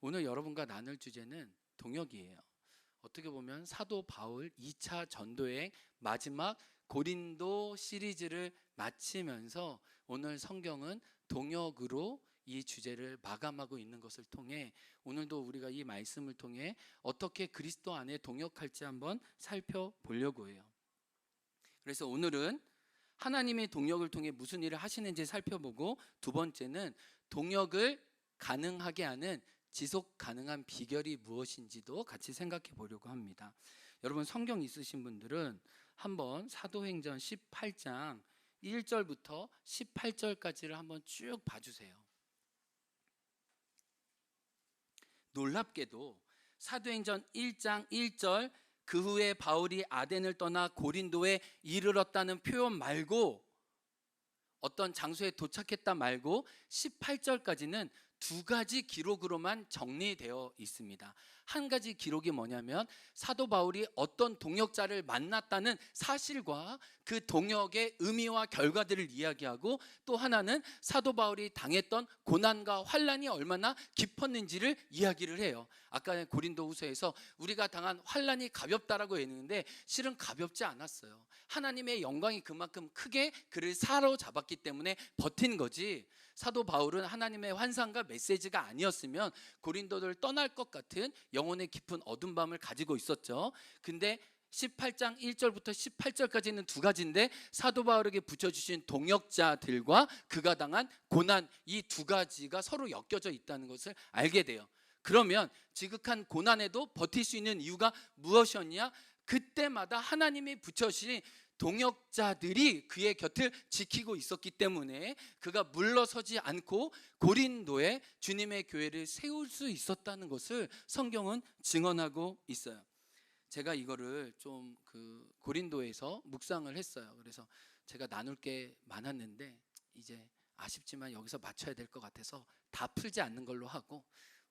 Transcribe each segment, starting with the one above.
오늘 여러분과 나눌 주제는 동역이에요. 어떻게 보면 사도 바울 2차 전도여행 마지막 고린도 시리즈를 마치면서 오늘 성경은 동역으로 이 주제를 마감하고 있는 것을 통해 오늘도 우리가 이 말씀을 통해 어떻게 그리스도 안에 동역할지 한번 살펴보려고 해요. 그래서 오늘은 하나님의 동역을 통해 무슨 일을 하시는지 살펴보고, 두 번째는 동역을 가능하게 하는 지속 가능한 비결이 무엇인지도 같이 생각해 보려고 합니다. 여러분, 성경 있으신 분들은 한번 사도행전 18장 1절부터 18절까지를 한번 쭉 봐주세요. 놀랍게도 사도행전 1장 1절 그 후에 바울이 아덴을 떠나 고린도에 이르렀다는 표현 말고, 어떤 장소에 도착했다 말고 18절까지는 두 가지 기록으로만 정리되어 있습니다. 한 가지 기록이 뭐냐면 사도 바울이 어떤 동역자를 만났다는 사실과 그 동역의 의미와 결과들을 이야기하고, 또 하나는 사도 바울이 당했던 고난과 환난이 얼마나 깊었는지를 이야기를 해요. 아까 고린도후서에서 우리가 당한 환난이 가볍다라고 했는데 실은 가볍지 않았어요. 하나님의 영광이 그만큼 크게 그를 사로잡았기 때문에 버틴 거지, 사도 바울은 하나님의 환상과 메시지가 아니었으면 고린도를 떠날 것 같은 영혼의 깊은 어두운 밤을 가지고 있었죠. 근데 18장 1절부터 18절까지는 두 가지인데 사도 바울에게 붙여주신 동역자들과 그가 당한 고난, 이 두 가지가 서로 엮여져 있다는 것을 알게 돼요. 그러면 지극한 고난에도 버틸 수 있는 이유가 무엇이었냐? 그때마다 하나님이 붙여주신 동역자들이 그의 곁을 지키고 있었기 때문에 그가 물러서지 않고 고린도에 주님의 교회를 세울 수 있었다는 것을 성경은 증언하고 있어요. 제가 이거를 좀 고린도에서 묵상을 했어요. 그래서 제가 나눌 게 많았는데 이제 아쉽지만 여기서 맞춰야 될 것 같아서 다 풀지 않는 걸로 하고,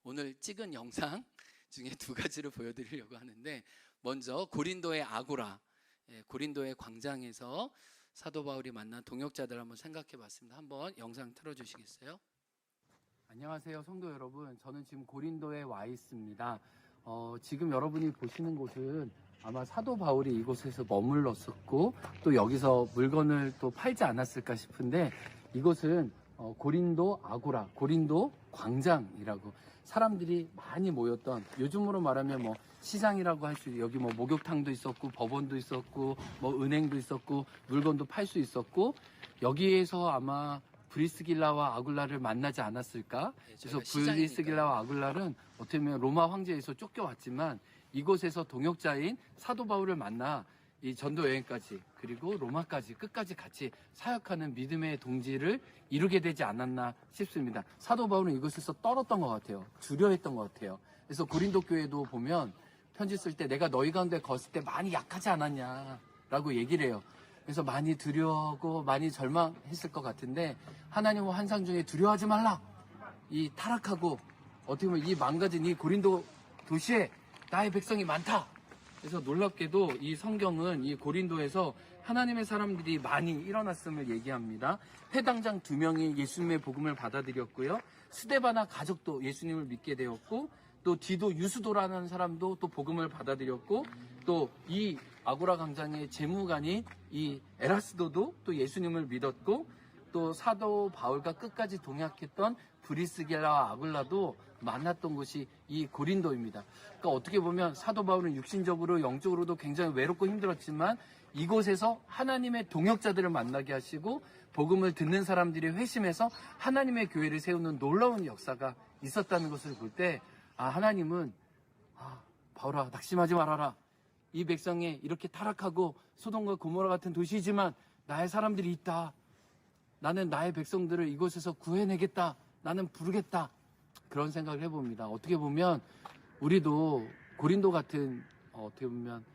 오늘 찍은 영상 중에 두 가지를 보여드리려고 하는데, 먼저 고린도의 아고라, 고린도의 광장에서 사도 바울이 만난 동역자들 한번 생각해 봤습니다. 한번 영상 틀어주시겠어요? 안녕하세요, 성도 여러분. 저는 지금 고린도에 와 있습니다. 지금 여러분이 보시는 곳은 아마 사도 바울이 이곳에서 머물렀었고 또 여기서 물건을 또 팔지 않았을까 싶은데, 이곳은 고린도 아고라, 고린도 광장이라고 사람들이 많이 모였던, 요즘으로 말하면 뭐 시장이라고 할 수 있고, 여기 뭐 목욕탕도 있었고 법원도 있었고 뭐 은행도 있었고 물건도 팔 수 있었고, 여기에서 아마 브리스길라와 아굴라를 만나지 않았을까. 그래서 브리스길라와 아굴라는 어떻게 보면 로마 황제에서 쫓겨왔지만 이곳에서 동역자인 사도 바울을 만나 이 전도 여행까지, 그리고 로마까지 끝까지 같이 사역하는 믿음의 동지를 이루게 되지 않았나 싶습니다. 사도 바울은 이곳에서 떨었던 것 같아요. 두려워했던 것 같아요. 그래서 고린도 교회도 보면 편지 쓸 때 내가 너희 가운데 걷을 때 많이 약하지 않았냐라고 얘기를 해요. 그래서 많이 두려워하고 많이 절망했을 것 같은데, 하나님의 환상 중에 두려워하지 말라, 이 타락하고 어떻게 보면 이 망가진 이 고린도 도시에 나의 백성이 많다. 그래서 놀랍게도 이 성경은 이 고린도에서 하나님의 사람들이 많이 일어났음을 얘기합니다. 회당장 2명이 예수님의 복음을 받아들였고요, 스데바나 가족도 예수님을 믿게 되었고, 또 디도 유수도라는 사람도 또 복음을 받아들였고, 또 이 아고라 광장의 재무관인 이 에라스도도 또 예수님을 믿었고, 또 사도 바울과 끝까지 동역했던 브리스길라와 아굴라도 만났던 곳이 이 고린도입니다. 그러니까 어떻게 보면 사도 바울은 육신적으로 영적으로도 굉장히 외롭고 힘들었지만 이곳에서 하나님의 동역자들을 만나게 하시고 복음을 듣는 사람들이 회심해서 하나님의 교회를 세우는 놀라운 역사가 있었다는 것을 볼 때, 하나님은 바울아, 낙심하지 말아라. 이 백성이 이렇게 타락하고 소돔과 고모라 같은 도시이지만 나의 사람들이 있다. 나는 나의 백성들을 이곳에서 구해내겠다. 나는 부르겠다. 그런 생각을 해봅니다. 어떻게 보면 우리도 고린도 같은, 어떻게 보면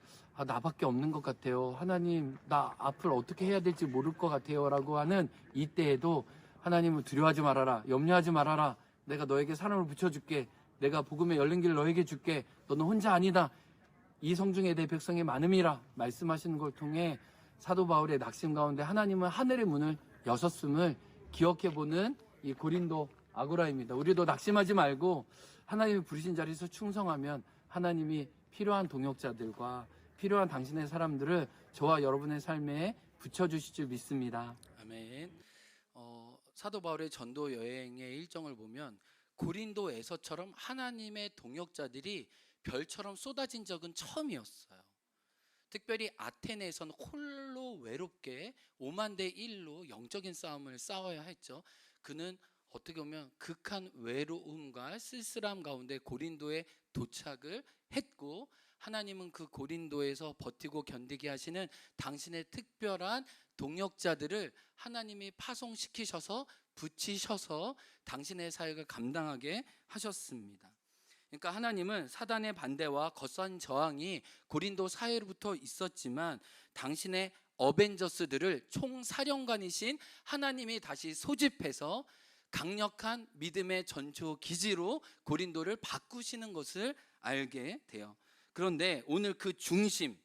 나밖에 없는 것 같아요. 하나님, 나 앞을 어떻게 해야 될지 모를 것 같아요. 라고 하는 이때에도 하나님은 두려워하지 말아라. 염려하지 말아라. 내가 너에게 사람을 붙여줄게. 내가 복음의 열린 길을 너에게 줄게. 너는 혼자 아니다. 이 성중에 내 백성이 많음이라 말씀하시는 걸 통해 사도 바울의 낙심 가운데 하나님은 하늘의 문을 여셨음을 기억해보는 이 고린도 아고라입니다. 우리도 낙심하지 말고 하나님이 부르신 자리에서 충성하면 하나님이 필요한 동역자들과 필요한 당신의 사람들을 저와 여러분의 삶에 붙여주실 줄 믿습니다. 아멘. 사도 바울의 전도 여행의 일정을 보면 고린도에서처럼 하나님의 동역자들이 별처럼 쏟아진 적은 처음이었어요. 특별히 아테네에서는 홀로 외롭게 5만 대 1로 영적인 싸움을 싸워야 했죠. 그는 어떻게 보면 극한 외로움과 쓸쓸함 가운데 고린도에 도착을 했고, 하나님은 그 고린도에서 버티고 견디게 하시는 당신의 특별한 동역자들을 하나님이 파송시키셔서 붙이셔서 당신의 사역을 감당하게 하셨습니다. 그러니까 하나님은 사단의 반대와 거센 저항이 고린도 사회로부터 있었지만 당신의 어벤져스들을 총사령관이신 하나님이 다시 소집해서 강력한 믿음의 전초 기지로 고린도를 바꾸시는 것을 알게 돼요. 그런데 오늘 그 중심,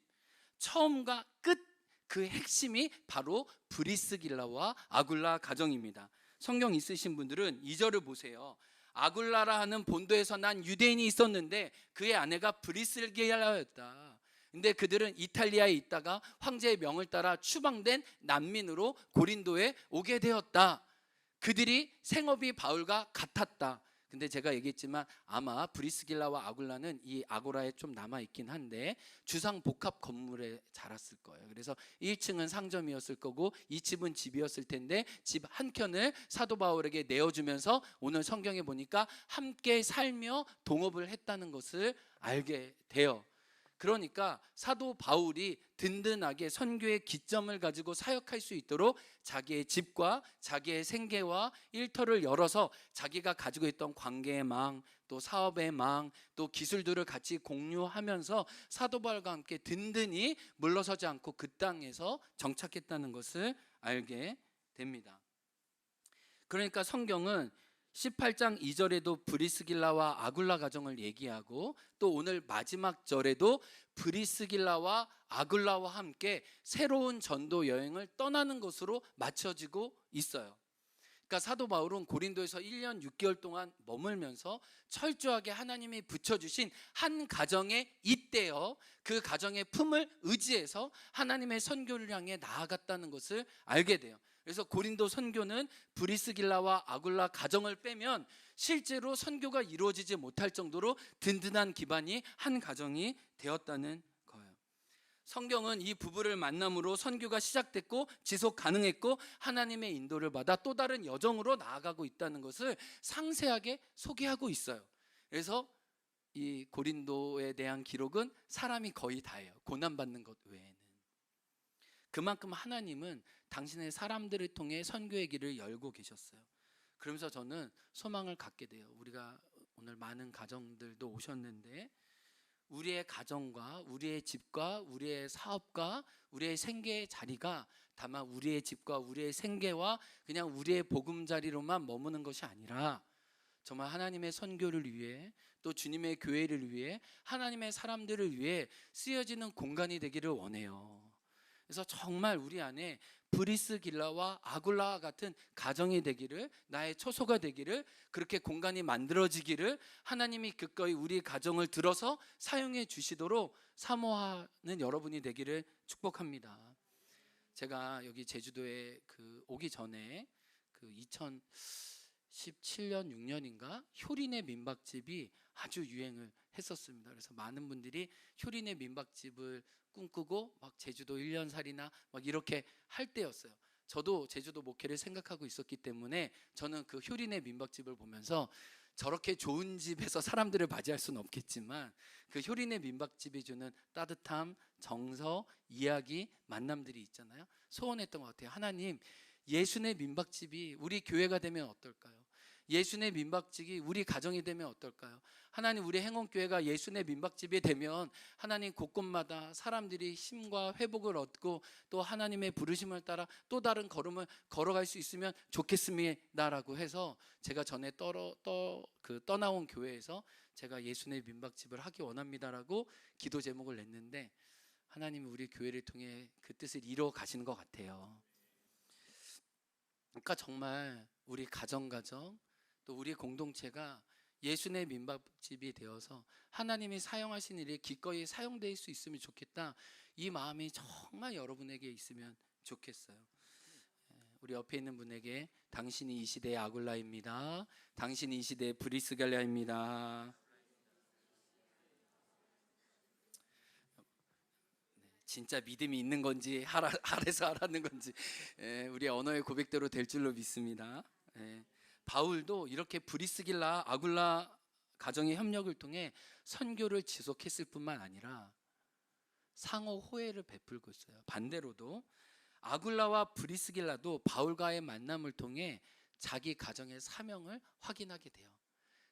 처음과 끝, 그 핵심이 바로 브리스길라와 아굴라 가정입니다. 성경 있으신 분들은 2절을 보세요. 아굴라라 하는 본도에서 난 유대인이 있었는데 그의 아내가 브리스길라였다. 근데 그들은 이탈리아에 있다가 황제의 명을 따라 추방된 난민으로 고린도에 오게 되었다. 그들이 생업이 바울과 같았다. 근데 제가 얘기했지만 아마 브리스길라와 아굴라는 이 아고라에 좀 남아있긴 한데 주상 복합 건물에 자랐을 거예요. 그래서 1층은 상점이었을 거고 2층은 집이었을 텐데 집 한 켠을 사도 바울에게 내어주면서 오늘 성경에 보니까 함께 살며 동업을 했다는 것을 알게 돼요. 그러니까 사도 바울이 든든하게 선교의 기점을 가지고 사역할 수 있도록 자기의 집과 자기의 생계와 일터를 열어서 자기가 가지고 있던 관계의 망, 또 사업의 망, 또 기술들을 같이 공유하면서 사도 바울과 함께 든든히 물러서지 않고 그 땅에서 정착했다는 것을 알게 됩니다. 그러니까 성경은 18장 2절에도 브리스길라와 아굴라 가정을 얘기하고 또 오늘 마지막 절에도 브리스길라와 아굴라와 함께 새로운 전도 여행을 떠나는 것으로 맞춰지고 있어요. 그러니까 사도 바울은 고린도에서 1년 6개월 동안 머물면서 철저하게 하나님이 붙여주신 한 가정에 잇대어 그 가정의 품을 의지해서 하나님의 선교를 향해 나아갔다는 것을 알게 돼요. 그래서 고린도 선교는 브리스길라와 아굴라 가정을 빼면 실제로 선교가 이루어지지 못할 정도로 든든한 기반이 한 가정이 되었다는 거예요. 성경은 이 부부를 만남으로 선교가 시작됐고 지속 가능했고 하나님의 인도를 받아 또 다른 여정으로 나아가고 있다는 것을 상세하게 소개하고 있어요. 그래서 이 고린도에 대한 기록은 사람이 거의 다예요. 고난받는 것 외에는. 그만큼 하나님은 당신의 사람들을 통해 선교의 길을 열고 계셨어요. 그러면서 저는 소망을 갖게 돼요. 우리가 오늘 많은 가정들도 오셨는데 우리의 가정과 우리의 집과 우리의 사업과 우리의 생계의 자리가 다만 우리의 집과 우리의 생계와 그냥 우리의 보금자리로만 머무는 것이 아니라 정말 하나님의 선교를 위해 또 주님의 교회를 위해 하나님의 사람들을 위해 쓰여지는 공간이 되기를 원해요. 그래서 정말 우리 안에 브리스길라와 아굴라와 같은 가정이 되기를, 나의 처소가 되기를, 그렇게 공간이 만들어지기를 하나님이 기꺼이 우리 가정을 들어서 사용해 주시도록 사모하는 여러분이 되기를 축복합니다. 제가 여기 제주도에 오기 전에 2017년 6년인가 효린의 민박집이 아주 유행을 했었습니다. 그래서 많은 분들이 효린의 민박집을 꿈꾸고 막 제주도 1년살이나 막 이렇게 할 때였어요. 저도 제주도 목회를 생각하고 있었기 때문에 저는 그 효린의 민박집을 보면서 저렇게 좋은 집에서 사람들을 맞이할 수는 없겠지만 그 효린의 민박집이 주는 따뜻함, 정서, 이야기, 만남들이 있잖아요. 소원했던 것 같아요. 하나님, 예수의 민박집이 우리 교회가 되면 어떨까요? 예수의 민박집이 우리 가정이 되면 어떨까요? 하나님, 우리 행원교회가 예수의 민박집이 되면 하나님 곳곳마다 사람들이 힘과 회복을 얻고 또 하나님의 부르심을 따라 또 다른 걸음을 걸어갈 수 있으면 좋겠습니다라고 해서 제가 전에 떠나온 교회에서 제가 예수의 민박집을 하기 원합니다라고 기도 제목을 냈는데 하나님이 우리 교회를 통해 그 뜻을 이루어 가시는 것 같아요. 그러니까 정말 우리 가정 또 우리 공동체가 예수의 민박집이 되어서 하나님이 사용하신 일에 기꺼이 사용될 수 있으면 좋겠다. 이 마음이 정말 여러분에게 있으면 좋겠어요. 우리 옆에 있는 분에게 당신이 이 시대의 아굴라입니다. 당신이 이 시대의 브리스갈라입니다. 진짜 믿음이 있는 건지 하래서 하라는 건지 우리 언어의 고백대로 될 줄로 믿습니다. 바울도 이렇게 브리스길라 아굴라 가정의 협력을 통해 선교를 지속했을 뿐만 아니라 상호 호혜를 베풀고 있어요. 반대로도 아굴라와 브리스길라도 바울과의 만남을 통해 자기 가정의 사명을 확인하게 돼요.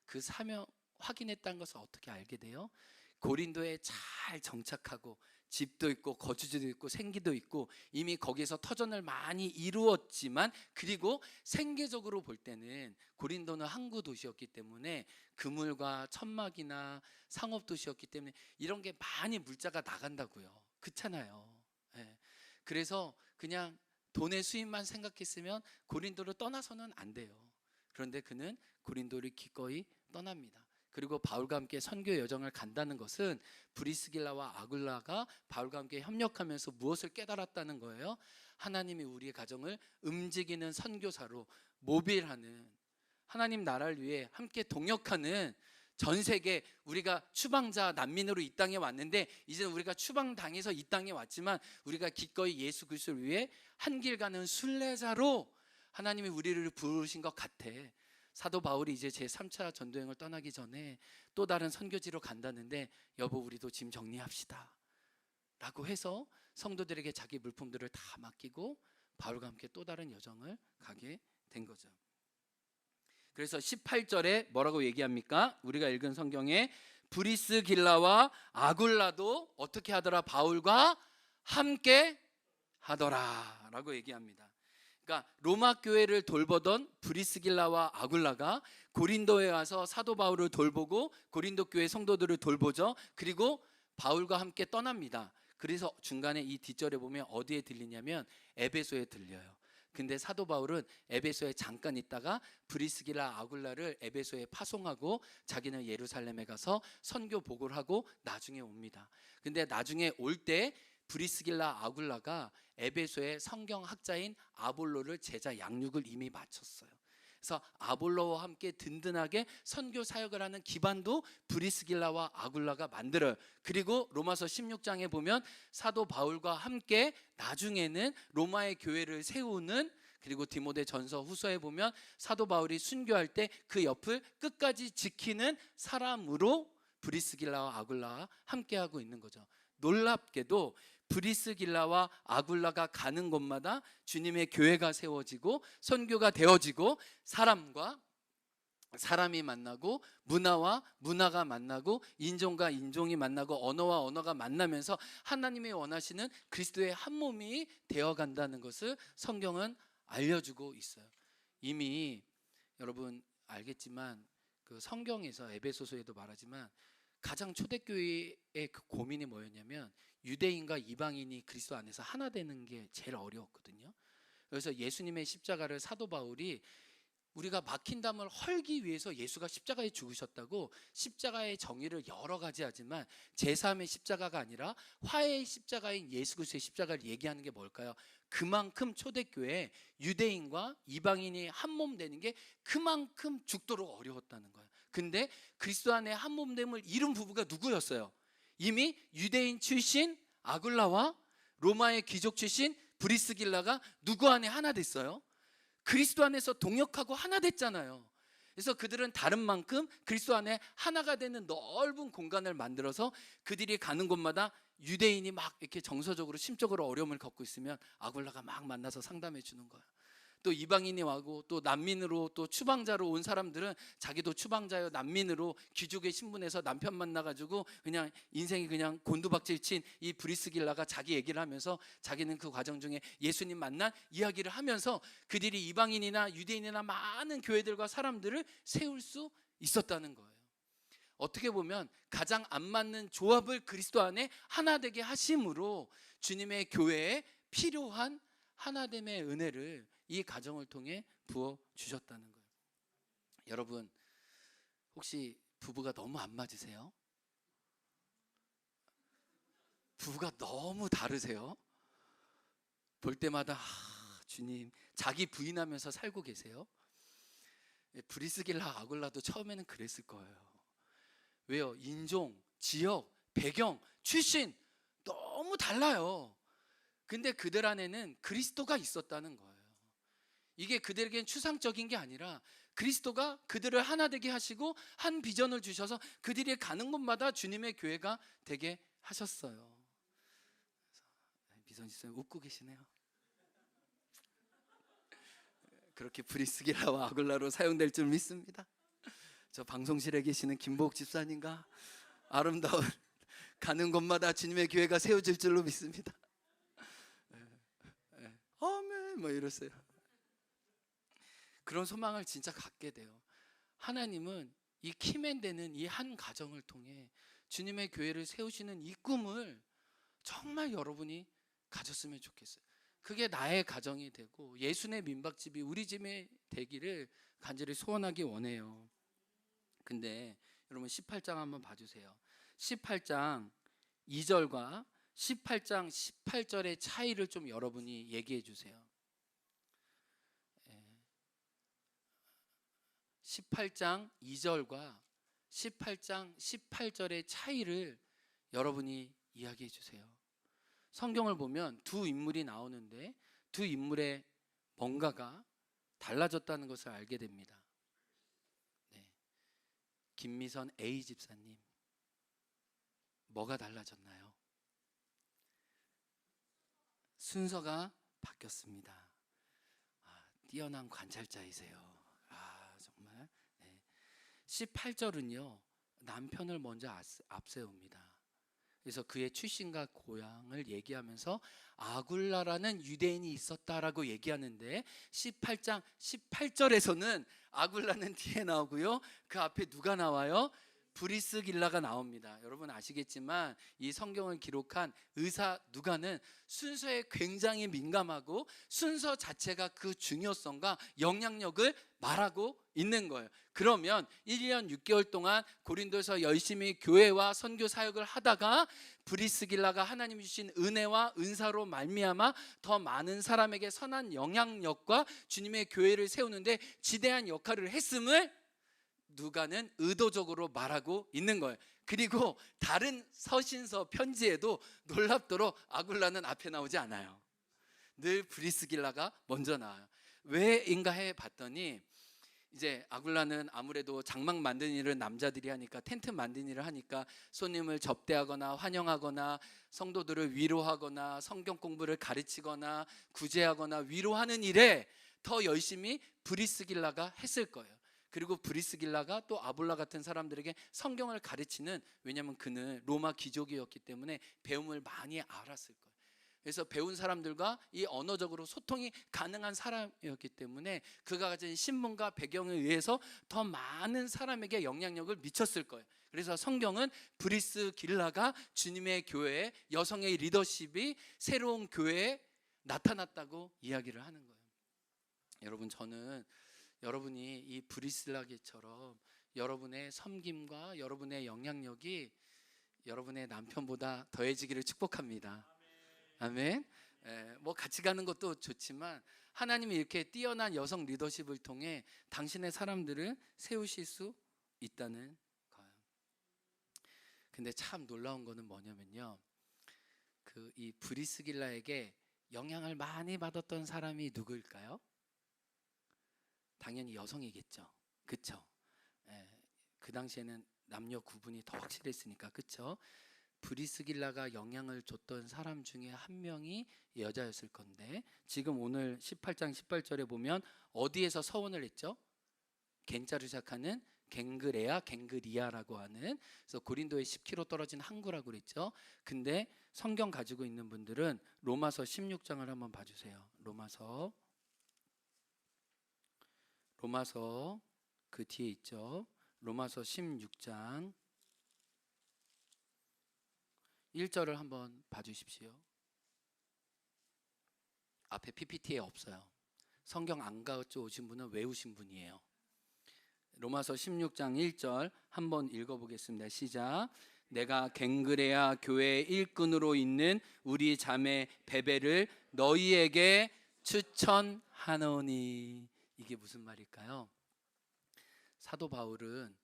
그 사명 확인했다는 것을 어떻게 알게 돼요? 고린도에 잘 정착하고 집도 있고 거주지도 있고 생기도 있고 이미 거기서 터전을 많이 이루었지만, 그리고 생계적으로 볼 때는 고린도는 항구 도시였기 때문에 그물과 천막이나 상업 도시였기 때문에 이런 게 많이 물자가 나간다고요. 그렇잖아요. 그래서 그냥 돈의 수입만 생각했으면 고린도를 떠나서는 안 돼요. 그런데 그는 고린도를 기꺼이 떠납니다. 그리고 바울과 함께 선교 여정을 간다는 것은 브리스길라와 아굴라가 바울과 함께 협력하면서 무엇을 깨달았다는 거예요? 하나님이 우리의 가정을 움직이는 선교사로 모빌하는, 하나님 나라를 위해 함께 동역하는, 전 세계 우리가 추방자 난민으로 이 땅에 왔는데 이제 우리가 추방당해서 이 땅에 왔지만 우리가 기꺼이 예수 그리스도를 위해 한 길 가는 순례자로 하나님이 우리를 부르신 것 같아. 사도 바울이 이제 제3차 전도여행을 떠나기 전에 또 다른 선교지로 간다는데, 여보 우리도 짐 정리합시다 라고 해서 성도들에게 자기 물품들을 다 맡기고 바울과 함께 또 다른 여정을 가게 된 거죠. 그래서 18절에 뭐라고 얘기합니까? 우리가 읽은 성경에 브리스길라와 아굴라도 어떻게 하더라? 바울과 함께 하더라 라고 얘기합니다. 그러니까 로마 교회를 돌보던 브리스길라와 아굴라가 고린도에 와서 사도 바울을 돌보고 고린도 교회 성도들을 돌보죠. 그리고 바울과 함께 떠납니다. 그래서 중간에 이 뒷절에 보면 어디에 들리냐면 에베소에 들려요. 근데 사도 바울은 에베소에 잠깐 있다가 브리스길라 아굴라를 에베소에 파송하고 자기는 예루살렘에 가서 선교 보고를 하고 나중에 옵니다. 근데 나중에 올 때 브리스길라 아굴라가 에베소의 성경학자인 아볼로를 제자 양육을 이미 마쳤어요. 그래서 아볼로와 함께 든든하게 선교 사역을 하는 기반도 브리스길라와 아굴라가 만들어요. 그리고 로마서 16장에 보면 사도 바울과 함께 나중에는 로마의 교회를 세우는, 그리고 디모데 전서 후서에 보면 사도 바울이 순교할 때 그 옆을 끝까지 지키는 사람으로 브리스길라와 아굴라와 함께하고 있는 거죠. 놀랍게도 브리스길라와 아굴라가 가는 곳마다 주님의 교회가 세워지고 선교가 되어지고 사람과 사람이 만나고 문화와 문화가 만나고 인종과 인종이 만나고 언어와 언어가 만나면서 하나님이 원하시는 그리스도의 한 몸이 되어간다는 것을 성경은 알려주고 있어요. 이미 여러분 알겠지만 그 성경에서 에베소서에도 말하지만 가장 초대교회의 그 고민이 뭐였냐면 유대인과 이방인이 그리스도 안에서 하나 되는 게 제일 어려웠거든요. 그래서 예수님의 십자가를 사도 바울이 우리가 막힌 담을 헐기 위해서 예수가 십자가에 죽으셨다고 십자가의 정의를 여러 가지 하지만 제3의 십자가가 아니라 화해의 십자가인 예수 그리스도의 십자가를 얘기하는 게 뭘까요? 그만큼 초대교회 유대인과 이방인이 한 몸 되는 게 그만큼 죽도록 어려웠다는 거예요. 근데 그리스도 안에 한 몸됨을 이룬 부부가 누구였어요? 이미 유대인 출신 아굴라와 로마의 귀족 출신 브리스길라가 누구 안에 하나 됐어요? 그리스도 안에서 동역하고 하나 됐잖아요. 그래서 그들은 다른 만큼 그리스도 안에 하나가 되는 넓은 공간을 만들어서 그들이 가는 곳마다 유대인이 막 이렇게 정서적으로 심적으로 어려움을 겪고 있으면 아굴라가 막 만나서 상담해 주는 거예요. 또 이방인이 와고 또 난민으로 또 추방자로 온 사람들은 자기도 추방자요 난민으로 귀족의 신분에서 남편 만나가지고 그냥 인생이 그냥 곤두박질 친 이 브리스길라가 자기 얘기를 하면서 자기는 그 과정 중에 예수님 만난 이야기를 하면서 그들이 이방인이나 유대인이나 많은 교회들과 사람들을 세울 수 있었다는 거예요. 어떻게 보면 가장 안 맞는 조합을 그리스도 안에 하나 되게 하심으로 주님의 교회에 필요한 하나됨의 은혜를 이 가정을 통해 부어 주셨다는 거예요. 여러분, 혹시 부부가 너무 안 맞으세요? 부부가 너무 다르세요? 볼 때마다 주님, 자기 부인하면서 살고 계세요? 브리스길라 아굴라도 처음에는 그랬을 거예요. 왜요? 인종, 지역, 배경, 출신 너무 달라요. 근데 그들 안에는 그리스도가 있었다는 거예요. 이게 그들에겐 추상적인 게 아니라 그리스도가 그들을 하나 되게 하시고 한 비전을 주셔서 그들이 가는 곳마다 주님의 교회가 되게 하셨어요. 미선 지사님 웃고 계시네요. 그렇게 브리스길라와 아굴라로 사용될 줄 믿습니다. 저 방송실에 계시는 김보욱 집사님과 아름다운 가는 곳마다 주님의 교회가 세워질 줄로 믿습니다. 아멘 뭐 이러세요. 그런 소망을 진짜 갖게 돼요. 하나님은 이 키맨되는 이 한 가정을 통해 주님의 교회를 세우시는 이 꿈을 정말 여러분이 가졌으면 좋겠어요. 그게 나의 가정이 되고 예수의 민박집이 우리 집에 되기를 간절히 소원하기 원해요. 근데 여러분 18장 한번 봐주세요. 18장 2절과 18장 18절의 차이를 좀 여러분이 얘기해 주세요. 18장 2절과 18장 18절의 차이를 여러분이 이야기해 주세요. 성경을 보면 두 인물이 나오는데 두 인물의 뭔가가 달라졌다는 것을 알게 됩니다. 네. 김미선 A 집사님, 뭐가 달라졌나요? 순서가 바뀌었습니다. 뛰어난 관찰자이세요. 정말. 네. 18절은요 남편을 먼저 앞세웁니다. 그래서 그의 출신과 고향을 얘기하면서 아굴라라는 유대인이 있었다라고 얘기하는데 18장 18절에서는 아굴라는 뒤에 나오고요. 그 앞에 누가 나와요? 브리스길라가 나옵니다. 여러분 아시겠지만 이 성경을 기록한 의사 누가는 순서에 굉장히 민감하고 순서 자체가 그 중요성과 영향력을 말하고 있는 거예요. 그러면 1년 6개월 동안 고린도에서 열심히 교회와 선교 사역을 하다가 브리스길라가 하나님이 주신 은혜와 은사로 말미암아 더 많은 사람에게 선한 영향력과 주님의 교회를 세우는데 지대한 역할을 했음을 누가는 의도적으로 말하고 있는 거예요. 그리고 다른 서신서 편지에도 놀랍도록 아굴라는 앞에 나오지 않아요. 늘 브리스길라가 먼저 나와요. 왜인가 해 봤더니 이제 아굴라는 아무래도 장막 만드는 일을 남자들이 하니까 텐트 만드는 일을 하니까 손님을 접대하거나 환영하거나 성도들을 위로하거나 성경 공부를 가르치거나 구제하거나 위로하는 일에 더 열심히 브리스길라가 했을 거예요. 그리고 브리스길라가 또 아볼라 같은 사람들에게 성경을 가르치는, 왜냐하면 그는 로마 귀족이었기 때문에 배움을 많이 알았을 거예요. 그래서 배운 사람들과 이 언어적으로 소통이 가능한 사람이었기 때문에 그가 가진 신분과 배경에 의해서 더 많은 사람에게 영향력을 미쳤을 거예요. 그래서 성경은 브리스길라가 주님의 교회에 여성의 리더십이 새로운 교회에 나타났다고 이야기를 하는 거예요. 여러분 저는 여러분이 이 브리스길라처럼 여러분의 섬김과 여러분의 영향력이 여러분의 남편보다 더해지기를 축복합니다. 아멘. 뭐 같이 가는 것도 좋지만 하나님이 이렇게 뛰어난 여성 리더십을 통해 당신의 사람들을 세우실 수 있다는 거예요. 근데 참 놀라운 거는 뭐냐면요, 이 브리스길라에게 영향을 많이 받았던 사람이 누구일까요? 당연히 여성이겠죠. 그쵸? 그 당시에는 남녀 구분이 더 확실했으니까. 그쵸? 브리스길라가 영향을 줬던 사람 중에 한 명이 여자였을 건데, 지금 오늘 18장 18절에 보면 어디에서 서원을 했죠? 겐자로 시작하는 갱그레아, 갱그리아라고 하는, 그래서 고린도에 10km 떨어진 항구라고 그랬죠. 근데 성경 가지고 있는 분들은 로마서 16장을 한번 봐주세요. 로마서 그 뒤에 있죠. 로마서 16장 1절을 한번 봐주십시오. 앞에 PPT에 없어요. 성경 안 가져 오신 분은 외우신 분이에요. 로마서 16장 1절 한번 읽어보겠습니다. 시작. 내가 갱그레아 교회의 일꾼으로 있는 우리 자매 베베를 너희에게 추천하노니. 이게 무슨 말일까요? 사도 바울은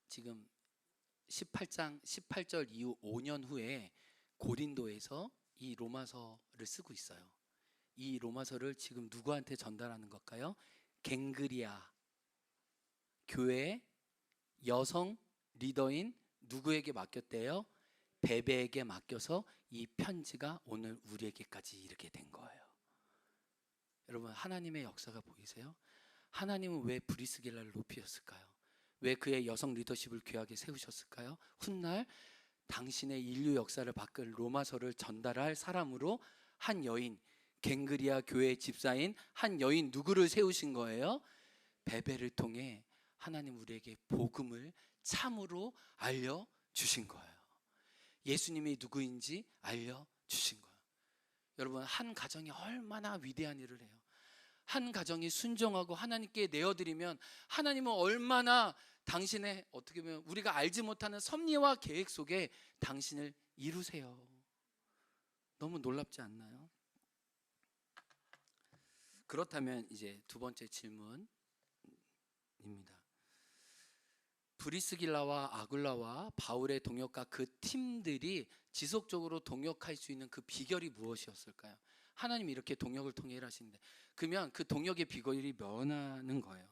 지금 18장 18절 이후 5년 후에 고린도에서 이 로마서를 쓰고 있어요. 이 로마서를 지금 누구한테 전달하는 걸까요? 갱그리아 교회 여성 리더인 누구에게 맡겼대요? 베베에게 맡겨서 이 편지가 오늘 우리에게까지 이르게 된 거예요. 여러분, 하나님의 역사가 보이세요? 하나님은 왜 브리스길라를 높이셨을까요? 왜 그의 여성 리더십을 귀하게 세우셨을까요? 훗날 당신의 인류 역사를 바꿀 로마서를 전달할 사람으로 한 여인, 갱그리아 교회 집사인 한 여인 누구를 세우신 거예요? 베베를 통해 하나님 우리에게 복음을 참으로 알려주신 거예요. 예수님이 누구인지 알려주신 거예요. 여러분, 한 가정이 얼마나 위대한 일을 해요. 한 가정이 순종하고 하나님께 내어드리면 하나님은 얼마나 당신의, 어떻게 보면 우리가 알지 못하는 섭리와 계획 속에 당신을 이루세요. 너무 놀랍지 않나요? 그렇다면 이제 두 번째 질문입니다. 브리스길라와 아굴라와 바울의 동역과 그 팀들이 지속적으로 동역할 수 있는 그 비결이 무엇이었을까요? 하나님이 이렇게 동역을 통해 일하시는데, 그러면 그 동역의 비결이 뭐냐는 거예요.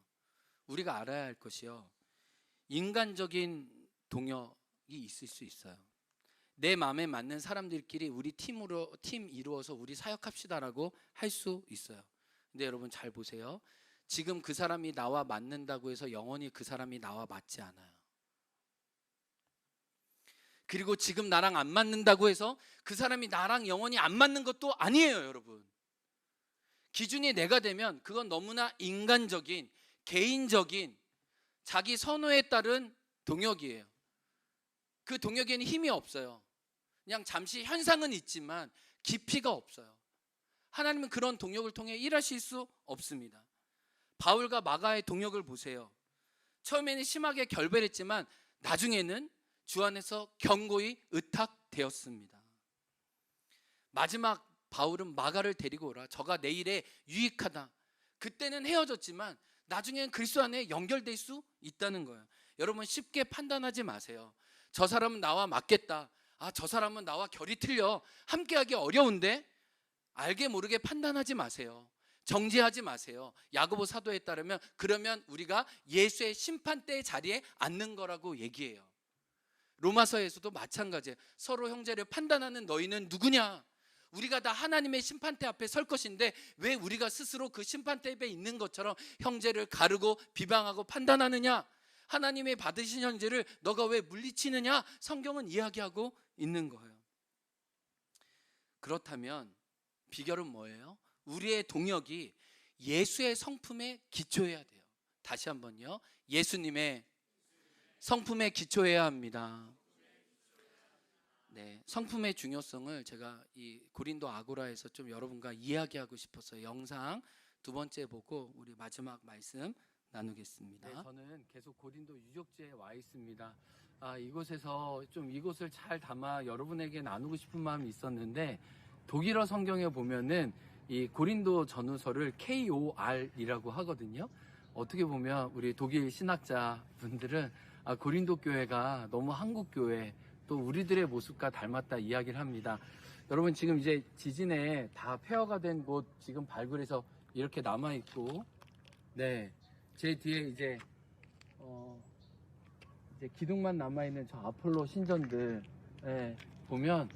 우리가 알아야 할 것이요, 인간적인 동역이 있을 수 있어요. 내 마음에 맞는 사람들끼리 우리 팀 이루어서 우리 사역합시다라고 할 수 있어요. 근데 여러분 잘 보세요. 지금 그 사람이 나와 맞는다고 해서 영원히 그 사람이 나와 맞지 않아요. 그리고 지금 나랑 안 맞는다고 해서 그 사람이 나랑 영원히 안 맞는 것도 아니에요, 여러분. 기준이 내가 되면 그건 너무나 인간적인, 개인적인, 자기 선호에 따른 동역이에요. 그 동역에는 힘이 없어요. 그냥 잠시 현상은 있지만 깊이가 없어요. 하나님은 그런 동역을 통해 일하실 수 없습니다. 바울과 마가의 동역을 보세요. 처음에는 심하게 결별했지만 나중에는 주 안에서 견고히 의탁되었습니다. 마지막 바울은 마가를 데리고 오라, 저가 내 일에 유익하다. 그때는 헤어졌지만 나중에는 그리스도 안에 연결될 수 있다는 거예요. 여러분, 쉽게 판단하지 마세요. 저 사람은 나와 맞겠다, 저 사람은 나와 결이 틀려, 함께하기 어려운데, 알게 모르게 판단하지 마세요. 정죄하지 마세요. 야고보 사도에 따르면 그러면 우리가 예수의 심판대의 자리에 앉는 거라고 얘기해요. 로마서에서도 마찬가지예요. 서로 형제를 판단하는 너희는 누구냐? 우리가 다 하나님의 심판대 앞에 설 것인데 왜 우리가 스스로 그 심판대 앞에 있는 것처럼 형제를 가르고 비방하고 판단하느냐? 하나님의 받으신 형제를 너가 왜 물리치느냐? 성경은 이야기하고 있는 거예요. 그렇다면 비결은 뭐예요? 우리의 동역이 예수의 성품에 기초해야 돼요. 다시 한번요, 예수님의 성품에 기초해야 합니다. 네, 성품의 중요성을 제가 이 고린도 아고라에서 좀 여러분과 이야기하고 싶었어요. 영상 두 번째 보고 우리 마지막 말씀 나누겠습니다. 네, 저는 계속 고린도 유적지에 와 있습니다. 이곳에서 좀 이곳을 잘 담아 여러분에게 나누고 싶은 마음이 있었는데, 독일어 성경에 보면은 이 고린도 전후서를 KOR이라고 하거든요. 어떻게 보면 우리 독일 신학자 분들은 고린도 교회가 너무 한국 교회, 또 우리들의 모습과 닮았다 이야기를 합니다. 여러분, 지금 이제 지진에 다 폐허가 된 곳 지금 발굴해서 이렇게 남아 있고, 네, 제 뒤에 이제 기둥만 남아 있는 저 아폴로 신전들, 보면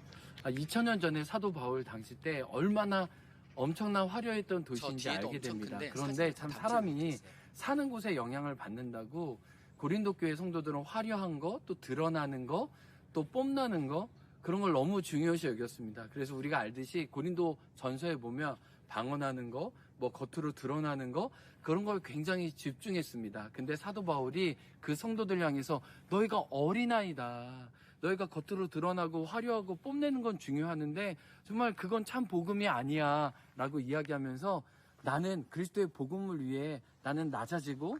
2000년 전에 사도 바울 당시 때 얼마나 엄청난 화려했던 도시인지 알게 됩니다. 그런데 참 사람이 사는 곳에 영향을 받는다고 고린도 교회 성도들은 화려한 거, 또 드러나는 거, 또 뽐나는 거, 그런 걸 너무 중요시 여겼습니다. 그래서 우리가 알듯이 고린도 전서에 보면 방언하는 거, 뭐 겉으로 드러나는 거, 그런 걸 굉장히 집중했습니다. 근데 사도 바울이 그 성도들 향해서 너희가 어린아이다, 너희가 겉으로 드러나고 화려하고 뽐내는 건 중요하는데 정말 그건 참 복음이 아니야 라고 이야기하면서, 나는 그리스도의 복음을 위해 나는 낮아지고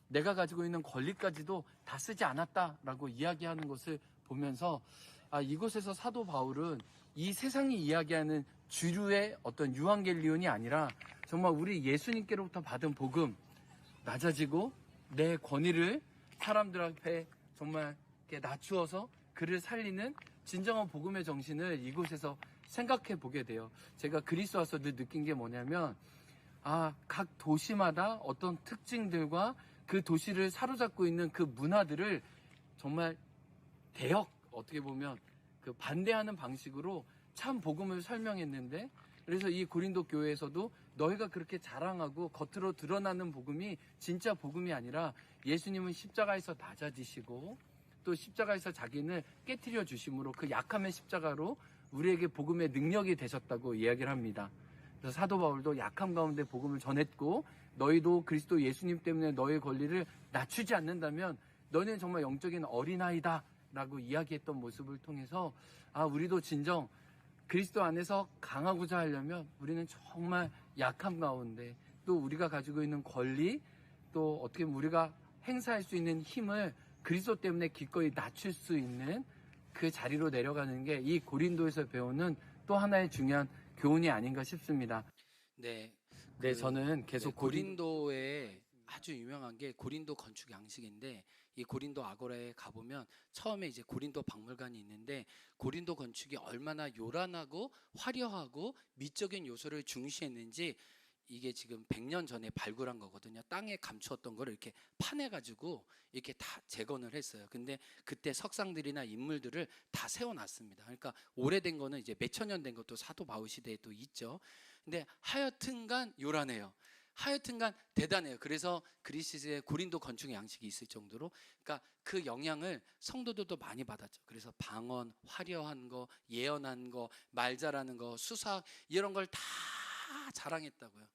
내가 가지고 있는 권리까지도 다 쓰지 않았다라고 이야기하는 것을 보면서 이곳에서 사도 바울은 이 세상이 이야기하는 주류의 어떤 유한겔리온이 아니라 정말 우리 예수님께로부터 받은 복음, 낮아지고 내 권위를 사람들 앞에 정말 이렇게 낮추어서 그를 살리는 진정한 복음의 정신을 이곳에서 생각해 보게 돼요. 제가 그리스 와서 늘 느낀 게 뭐냐면 각 도시마다 어떤 특징들과 그 도시를 사로잡고 있는 그 문화들을 정말 어떻게 보면 그 반대하는 방식으로 참 복음을 설명했는데, 그래서 이 고린도 교회에서도 너희가 그렇게 자랑하고 겉으로 드러나는 복음이 진짜 복음이 아니라 예수님은 십자가에서 낮아지시고 또 십자가에서 자기는 깨트려 주심으로 그 약함의 십자가로 우리에게 복음의 능력이 되셨다고 이야기를 합니다. 그래서 사도 바울도 약함 가운데 복음을 전했고, 너희도 그리스도 예수님 때문에 너의 권리를 낮추지 않는다면 너희는 정말 영적인 어린아이다 라고 이야기했던 모습을 통해서 우리도 진정 그리스도 안에서 강하고자 하려면 우리는 정말 약함 가운데 또 우리가 가지고 있는 권리, 또 어떻게 보면 우리가 행사할 수 있는 힘을 그리스도 때문에 기꺼이 낮출 수 있는 그 자리로 내려가는 게 이 고린도에서 배우는 또 하나의 중요한 교훈이 아닌가 싶습니다. 네, 저는 계속 고린도에 아주 유명한 게 고린도 건축 양식인데, 이 고린도 아고라에 가보면 처음에 이제 고린도 박물관이 있는데 고린도 건축이 얼마나 요란하고 화려하고 미적인 요소를 중시했는지 이게 지금 100년 전에 발굴한 거거든요. 땅에 감추었던 거를 이렇게 파내가지고 이렇게 다 재건을 했어요. 근데 그때 석상들이나 인물들을 다 세워놨습니다. 그러니까 오래된 거는 이제 몇천 년 된 것도 사도 바울 시대에 또 있죠. 근데 하여튼간 요란해요. 하여튼간 대단해요. 그래서 그리스의 고린도 건축 양식이 있을 정도로, 그러니까 그 영향을 성도들도 많이 받았죠. 그래서 방언, 화려한 거, 예언한 거, 말 잘하는 거, 수사 이런 걸 다 자랑했다고요.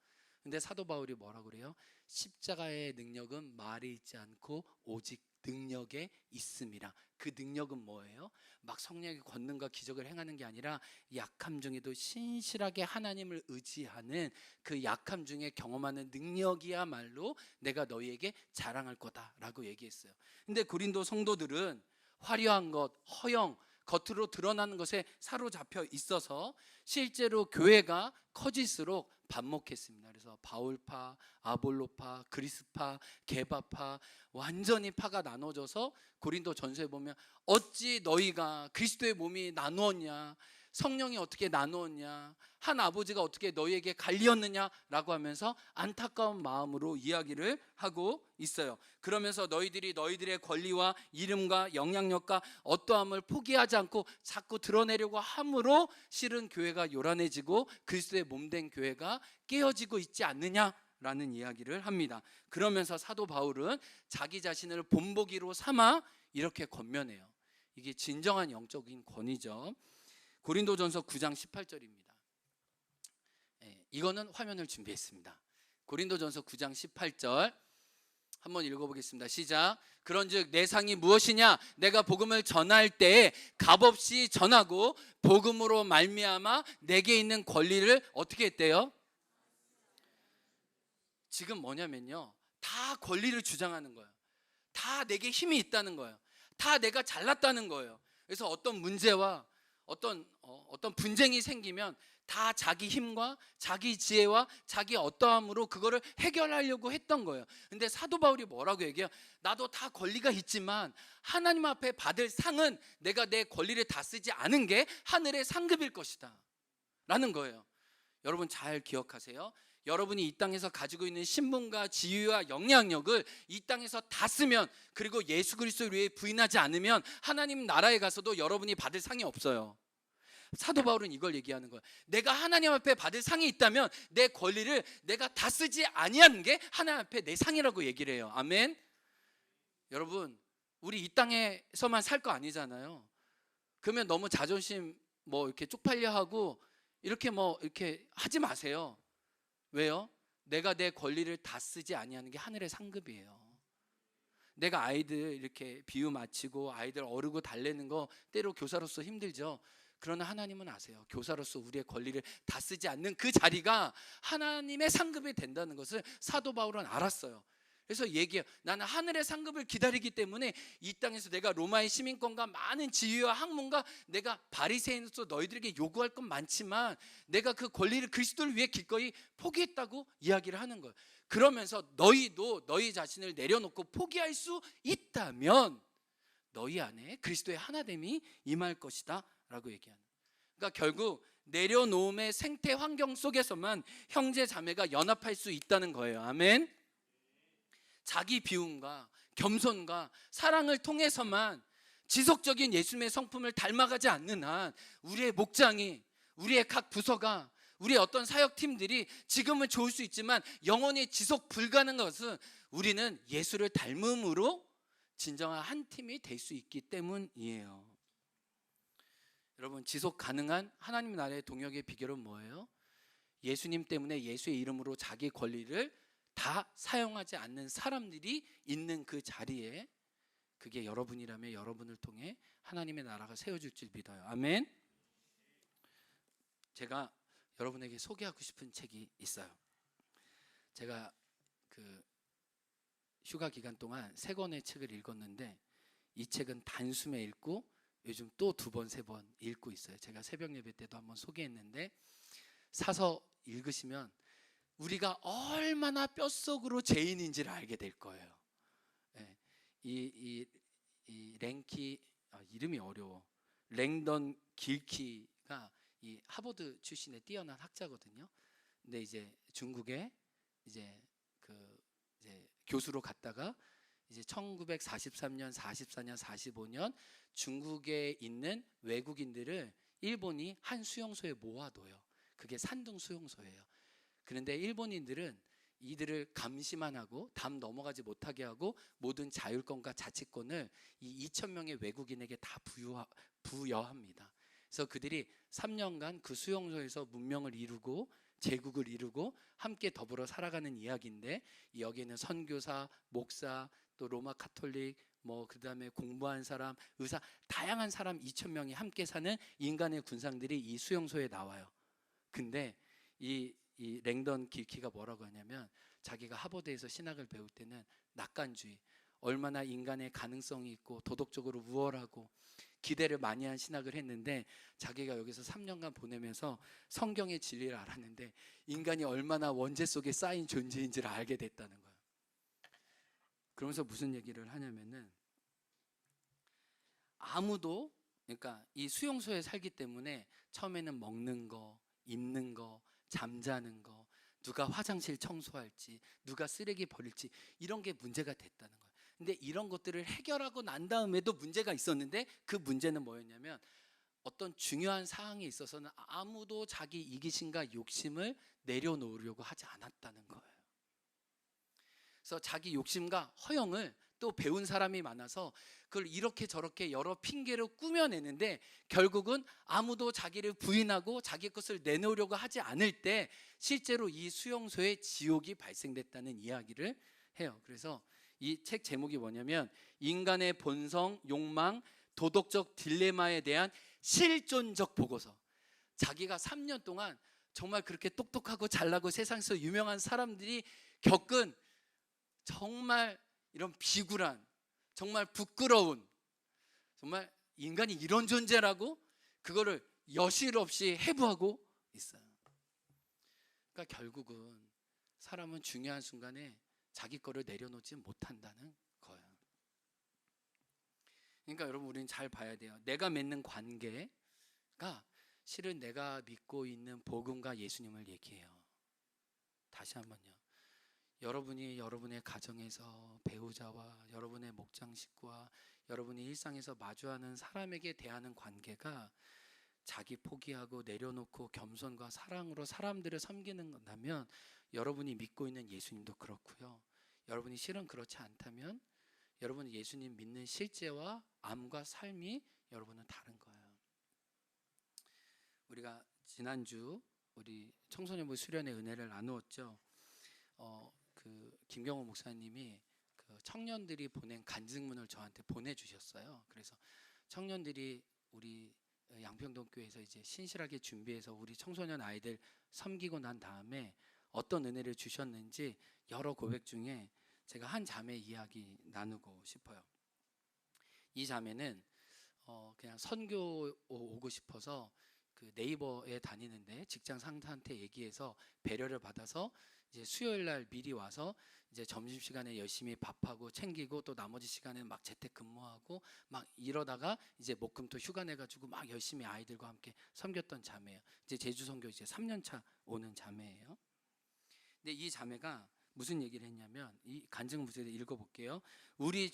근데 사도 바울이 뭐라고 그래요? 십자가의 능력은 말에 있지 않고 오직 능력에 있음이라. 그 능력은 뭐예요? 막 성령의 권능과 기적을 행하는 게 아니라 약함 중에도 신실하게 하나님을 의지하는 그 약함 중에 경험하는 능력이야말로 내가 너희에게 자랑할 거다라고 얘기했어요. 근데 고린도 성도들은 화려한 것, 허영, 겉으로 드러나는 것에 사로잡혀 있어서 실제로 교회가 커질수록 반목했습니다. 그래서 바울파, 아볼로파, 그리스파, 게바파 완전히 파가 나눠져서 고린도 전서에 보면 어찌 너희가 그리스도의 몸이 나누었냐, 성령이 어떻게 나누었냐, 한 아버지가 어떻게 너희에게 갈리었느냐라고 하면서 안타까운 마음으로 이야기를 하고 있어요. 그러면서 너희들이 너희들의 권리와 이름과 영향력과 어떠함을 포기하지 않고 자꾸 드러내려고 함으로 실은 교회가 요란해지고 그리스도의 몸된 교회가 깨어지고 있지 않느냐라는 이야기를 합니다. 그러면서 사도 바울은 자기 자신을 본보기로 삼아 이렇게 권면해요. 이게 진정한 영적인 권위죠. 고린도전서 9장 18절입니다. 이거는 화면을 준비했습니다. 고린도전서 9장 18절 한번 읽어보겠습니다. 시작. 그런즉 내 상이 무엇이냐? 내가 복음을 전할 때에 값없이 전하고 복음으로 말미암아 내게 있는 권리를 어떻게 했대요? 지금 뭐냐면요, 다 권리를 주장하는 거예요. 다 내게 힘이 있다는 거예요. 다 내가 잘났다는 거예요. 그래서 어떤 문제와 어떤 분쟁이 생기면 다 자기 힘과 자기 지혜와 자기 어떠함으로 그거를 해결하려고 했던 거예요. 근데 사도 바울이 뭐라고 얘기해요? 나도 다 권리가 있지만 하나님 앞에 받을 상은 내가 내 권리를 다 쓰지 않은 게 하늘의 상급일 것이다 라는 거예요. 여러분 잘 기억하세요. 여러분이 이 땅에서 가지고 있는 신분과 지위와 영향력을 이 땅에서 다 쓰면, 그리고 예수 그리스도를 위해 부인하지 않으면 하나님 나라에 가서도 여러분이 받을 상이 없어요. 사도 바울은 이걸 얘기하는 거예요. 내가 하나님 앞에 받을 상이 있다면 내 권리를 내가 다 쓰지 아니하는 게 하나님 앞에 내 상이라고 얘기를 해요. 아멘. 여러분, 우리 이 땅에서만 살 거 아니잖아요. 그러면 너무 자존심 이렇게 쪽팔려 하고 이렇게 하지 마세요. 왜요? 내가 내 권리를 다 쓰지 아니하는 게 하늘의 상급이에요. 내가 아이들 이렇게 비유 맞히고 아이들 어르고 달래는 거 때로 교사로서 힘들죠. 그러나 하나님은 아세요. 교사로서 우리의 권리를 다 쓰지 않는 그 자리가 하나님의 상급이 된다는 것을 사도 바울은 알았어요. 그래서 얘기해요. 나는 하늘의 상급을 기다리기 때문에 이 땅에서 내가 로마의 시민권과 많은 지위와 학문과 내가 바리새인으로서 너희들에게 요구할 건 많지만 내가 그 권리를 그리스도를 위해 기꺼이 포기했다고 이야기를 하는 거예요. 그러면서 너희도 너희 자신을 내려놓고 포기할 수 있다면 너희 안에 그리스도의 하나됨이 임할 것이다 라고 얘기하는 거예요. 그러니까 결국 내려놓음의 생태 환경 속에서만 형제 자매가 연합할 수 있다는 거예요. 아멘. 자기 비움과 겸손과 사랑을 통해서만 지속적인 예수님의 성품을 닮아가지 않는 한 우리의 목장이, 우리의 각 부서가, 우리의 어떤 사역팀들이 지금은 좋을 수 있지만 영원히 지속 불가능한 것은 우리는 예수를 닮음으로 진정한 한 팀이 될 수 있기 때문이에요. 여러분, 지속 가능한 하나님 나라의 동역의 비결은 뭐예요? 예수님 때문에 예수의 이름으로 자기 권리를 다 사용하지 않는 사람들이 있는 그 자리에, 그게 여러분이라면 여러분을 통해 하나님의 나라가 세워질 줄 믿어요. 아멘. 제가 여러분에게 소개하고 싶은 책이 있어요. 제가 그 휴가 기간 동안 3권의 책을 읽었는데 이 책은 단숨에 읽고 요즘 또 2번, 3번 읽고 있어요. 제가 새벽 예배 때도 한번 소개했는데 사서 읽으시면 우리가 얼마나 뼛속으로 죄인인지를 알게 될 거예요. 네. 이 랭키, 이름이 어려워. 랭던 길키가 이 하버드 출신의 뛰어난 학자거든요. 근데 이제 중국에 이제 교수로 갔다가 이제 1943년, 44년, 45년 중국에 있는 외국인들을 일본이 한 수용소에 모아둬요. 그게 산둥 수용소예요. 그런데 일본인들은 이들을 감시만 하고 담 넘어가지 못하게 하고 모든 자율권과 자치권을 이 2,000명의 외국인에게 다 부여합니다. 그래서 그들이 3년간 그 수용소에서 문명을 이루고 제국을 이루고 함께 더불어 살아가는 이야기인데, 여기에는 선교사, 목사, 또 로마 카톨릭, 그다음에 공부한 사람, 의사, 다양한 사람 2,000명이 함께 사는 인간의 군상들이 이 수용소에 나와요. 근데 이 랭던 길키가 뭐라고 하냐면, 자기가 하버드에서 신학을 배울 때는 낙관주의, 얼마나 인간의 가능성이 있고 도덕적으로 우월하고 기대를 많이 한 신학을 했는데, 자기가 여기서 3년간 보내면서 성경의 진리를 알았는데 인간이 얼마나 원죄 속에 쌓인 존재인지를 알게 됐다는 거예요. 그러면서 무슨 얘기를 하냐면은, 아무도, 그러니까 이 수용소에 살기 때문에 처음에는 먹는 거, 입는 거, 잠자는 거, 누가 화장실 청소할지, 누가 쓰레기 버릴지, 이런 게 문제가 됐다는 거예요. 근데 이런 것들을 해결하고 난 다음에도 문제가 있었는데, 그 문제는 뭐였냐면 어떤 중요한 사항에 있어서는 아무도 자기 이기심과 욕심을 내려놓으려고 하지 않았다는 거예요. 그래서 자기 욕심과 허영을 또 배운 사람이 많아서 그걸 이렇게 저렇게 여러 핑계로 꾸며내는데, 결국은 아무도 자기를 부인하고 자기 것을 내놓으려고 하지 않을 때 실제로 이 수용소에 지옥이 발생됐다는 이야기를 해요. 그래서 이 책 제목이 뭐냐면, 인간의 본성, 욕망, 도덕적 딜레마에 대한 실존적 보고서. 자기가 3년 동안 정말 그렇게 똑똑하고 잘나고 세상에서 유명한 사람들이 겪은 정말 이런 비굴한, 정말 부끄러운, 정말 인간이 이런 존재라고 그거를 여실 없이 해부하고 있어요. 그러니까 결국은 사람은 중요한 순간에 자기 거를 내려놓지 못한다는 거예요. 그러니까 여러분, 우리는 잘 봐야 돼요. 내가 맺는 관계가 실은 내가 믿고 있는 복음과 예수님을 얘기해요. 다시 한번요. 여러분이 여러분의 가정에서 배우자와 여러분의 목장 식구와 여러분이 일상에서 마주하는 사람에게 대하는 관계가 자기 포기하고 내려놓고 겸손과 사랑으로 사람들을 섬기는 건다면, 여러분이 믿고 있는 예수님도 그렇고요. 여러분이 실은 그렇지 않다면 여러분이 예수님 믿는 실제와 암과 삶이 여러분은 다른 거예요. 우리가 지난주 우리 청소년부 수련의 은혜를 나누었죠. 김경호 목사님이 그 청년들이 보낸 간증문을 저한테 보내주셨어요. 그래서 청년들이 우리 양평동 교회에서 이제 신실하게 준비해서 우리 청소년 아이들 섬기고 난 다음에 어떤 은혜를 주셨는지 여러 고백 중에 제가 한 자매 이야기 나누고 싶어요. 이 자매는 그냥 선교 오고 싶어서 그 네이버에 다니는데 직장 상사한테 얘기해서 배려를 받아서 이제 수요일 날 미리 와서 이제 점심 시간에 열심히 밥하고 챙기고 또 나머지 시간에 막 재택 근무하고 막 이러다가 이제 목금토 휴가 내 가지고 막 열심히 아이들과 함께 섬겼던 자매예요. 이제 제주 선교 이제 3년 차 오는 자매예요. 근데 이 자매가 무슨 얘기를 했냐면 이 간증 문제를 읽어볼게요. 우리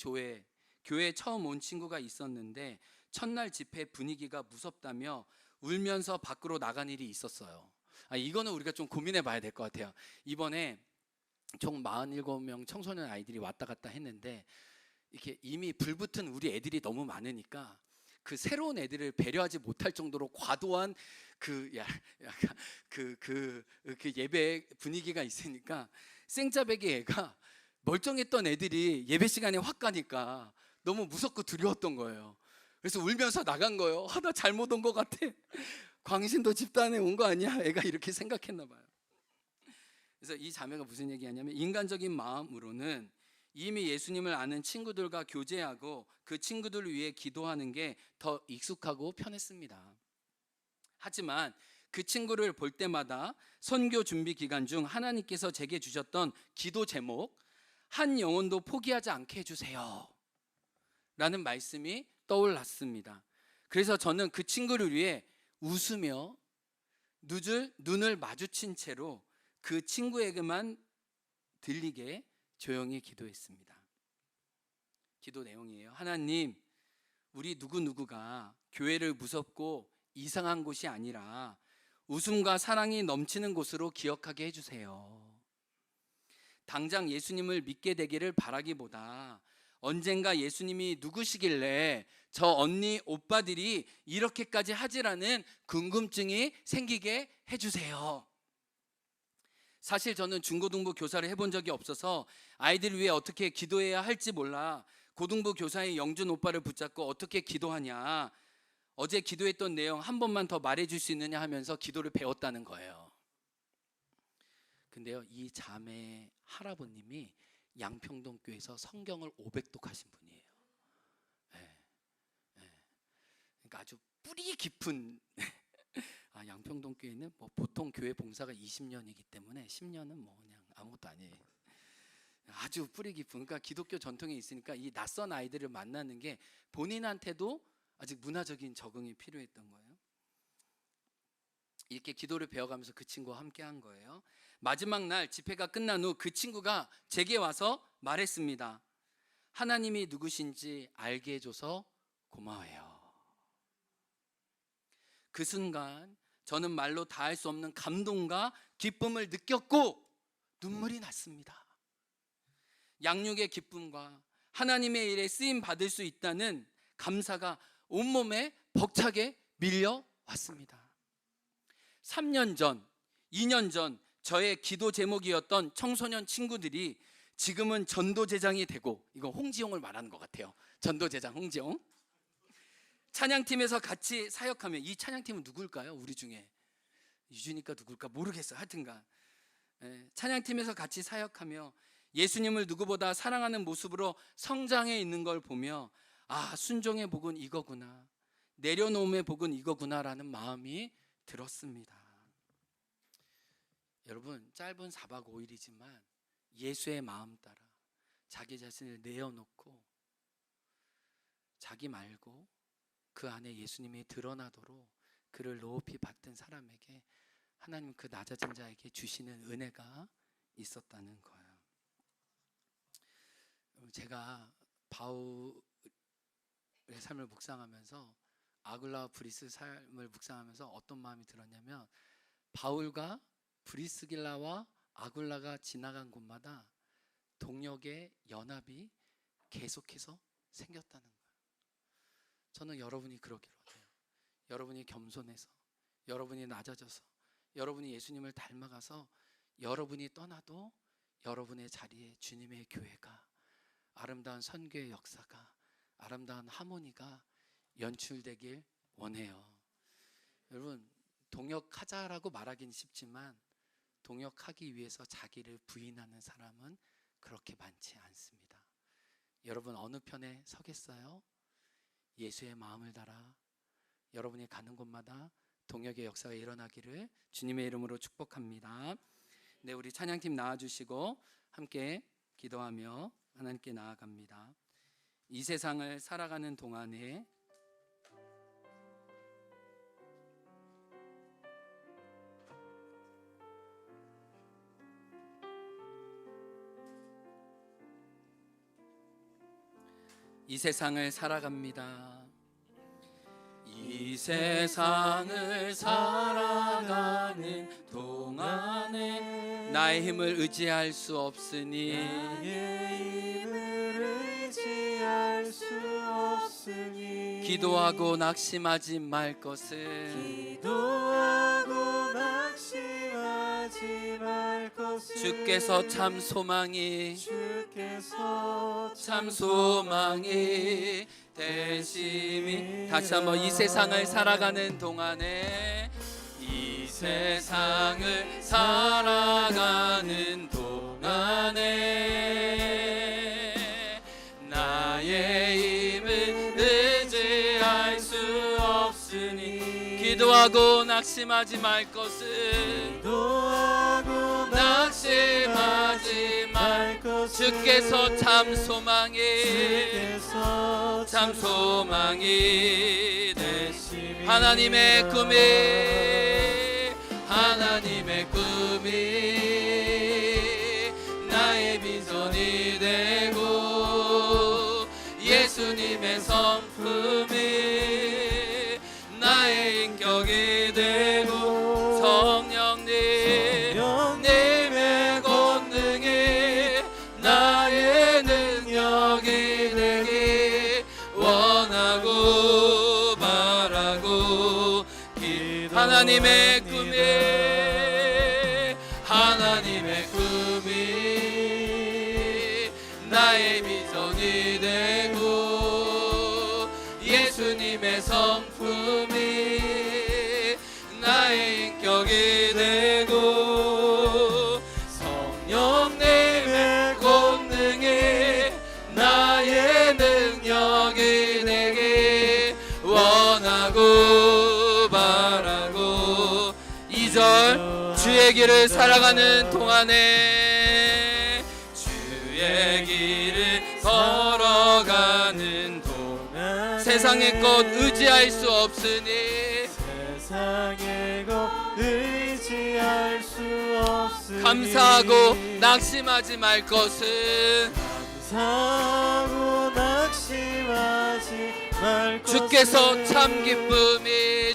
교회 처음 온 친구가 있었는데 첫날 집회 분위기가 무섭다며 울면서 밖으로 나간 일이 있었어요. 이거는 우리가 좀 고민해 봐야 될 것 같아요. 이번에 총 47명 청소년 아이들이 왔다 갔다 했는데 이렇게 이미 불붙은 우리 애들이 너무 많으니까 그 새로운 애들을 배려하지 못할 정도로 과도한 약간 그 예배 분위기가 있으니까 생짜배기 애가 멀쩡했던 애들이 예배 시간에 확 가니까 너무 무섭고 두려웠던 거예요. 그래서 울면서 나간 거예요. 나 잘못 온 것 같아. 광신도 집단에 온 거 아니야? 애가 이렇게 생각했나 봐요. 그래서 이 자매가 무슨 얘기하냐면 인간적인 마음으로는 이미 예수님을 아는 친구들과 교제하고 그 친구들을 위해 기도하는 게 더 익숙하고 편했습니다. 하지만 그 친구를 볼 때마다 선교 준비 기간 중 하나님께서 제게 주셨던 기도 제목, 한 영혼도 포기하지 않게 해주세요 라는 말씀이 떠올랐습니다. 그래서 저는 그 친구를 위해 웃으며 눈을 마주친 채로 그 친구에게만 들리게 조용히 기도했습니다. 기도 내용이에요. 하나님, 우리 누구누구가 교회를 무섭고 이상한 곳이 아니라 웃음과 사랑이 넘치는 곳으로 기억하게 해주세요. 당장 예수님을 믿게 되기를 바라기보다 언젠가 예수님이 누구시길래 저 언니 오빠들이 이렇게까지 하지라는 궁금증이 생기게 해주세요. 사실 저는 중고등부 교사를 해본 적이 없어서 아이들을 위해 어떻게 기도해야 할지 몰라 고등부 교사의 영준 오빠를 붙잡고 어떻게 기도하냐, 어제 기도했던 내용 한 번만 더 말해줄 수 있느냐 하면서 기도를 배웠다는 거예요. 근데요, 이 자매 할아버님이 양평동 교회에서 성경을 500독 하신 분이에요. 그러니까 아주 뿌리 깊은 양평동 교회는 뭐 보통 교회 봉사가 20년이기 때문에 10년은 뭐 그냥 아무것도 아니에요. 아주 뿌리 깊은, 그러니까 기독교 전통에 있으니까 이 낯선 아이들을 만나는 게 본인한테도 아직 문화적인 적응이 필요했던 거예요. 이렇게 기도를 배워가면서 그 친구와 함께 한 거예요. 마지막 날 집회가 끝난 후 그 친구가 제게 와서 말했습니다. 하나님이 누구신지 알게 해줘서 고마워요. 그 순간 저는 말로 다 할 수 없는 감동과 기쁨을 느꼈고 눈물이 났습니다. 양육의 기쁨과 하나님의 일에 쓰임 받을 수 있다는 감사가 온몸에 벅차게 밀려왔습니다. 3년 전, 2년 전 저의 기도 제목이었던 청소년 친구들이 지금은 전도제장이 되고, 이거 홍지용을 말하는 것 같아요. 전도제장 홍지용. 찬양팀에서 같이 사역하며, 이 찬양팀은 누굴까요? 우리 중에 유주니까 누굴까 모르겠어요. 하여튼간 찬양팀에서 같이 사역하며 예수님을 누구보다 사랑하는 모습으로 성장해 있는 걸 보며 순종의 복은 이거구나, 내려놓음의 복은 이거구나라는 마음이 들었습니다. 여러분, 짧은 4박 5일이지만 예수의 마음 따라 자기 자신을 내어놓고 자기 말고 그 안에 예수님이 드러나도록 그를 높이 받든 사람에게 하나님 그 낮아진 자에게 주시는 은혜가 있었다는 거예요. 제가 바울의 삶을 묵상하면서, 아굴라와 브리스 삶을 묵상하면서 어떤 마음이 들었냐면, 바울과 브리스길라와 아굴라가 지나간 곳마다 동역의 연합이 계속해서 생겼다는 거예요. 저는 여러분이 그러기를 원해요. 여러분이 겸손해서, 여러분이 낮아져서, 여러분이 예수님을 닮아가서 여러분이 떠나도 여러분의 자리에 주님의 교회가, 아름다운 선교의 역사가, 아름다운 하모니가 연출되길 원해요. 여러분, 동역하자라고 말하기는 쉽지만 동역하기 위해서 자기를 부인하는 사람은 그렇게 많지 않습니다. 여러분 어느 편에 서겠어요? 예수의 마음을 달아 여러분이 가는 곳마다 동역의 역사가 일어나기를 주님의 이름으로 축복합니다. 네, 우리 찬양팀 나와주시고 함께 기도하며 하나님께 나아갑니다. 이 세상을 살아가는 동안에 이 세상을 살아갑니다. 이 세상을 살아가는 동안에 나의 힘을 의지할 수 없으니 기도하고 낙심하지 말 것은 주께서 참 소망이 되심이. 다시 한번 이 세상을 살아가는 동안에 이 세상을 살아가는 동안에 나의 힘을 의지할 수 없으니 기도하고 낙심하지 말 것은 낙심하지 말 것은 주께서 참 소망이 되심이. 하나님의 꿈이 나의 비전이 되고 예수님의 성품이 나의 인격이 되고 성령님의 권능이 나의 능력이 되기 원하고 바라고 하나님의 꿈이 나의 비전이 되고 예수님의 성품이 나의 인격이 되고 성령님의 권능이 나의 능력이 되기 원하고 바라고. 2절 주의 길을 살아가는 동안에 주의 길을 걸어가는 동안에 세상의 것 의지할 수 없으니 감사하고 낙심하지 말 것은